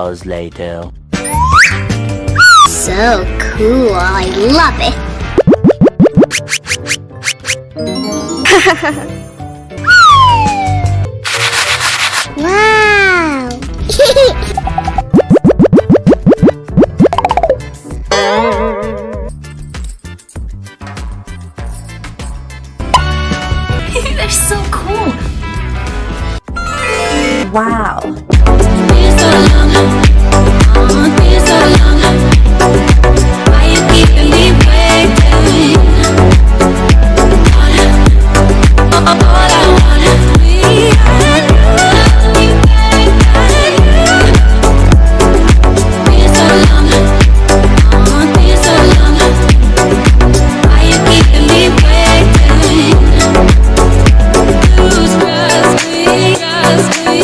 hours later. So cool, I love it. Wow! They're so cool. Wow. Why you keeping me waiting? All I wanna be, I love you, been so long, been so long. Why you keeping me waiting? Lose trust me, trust me.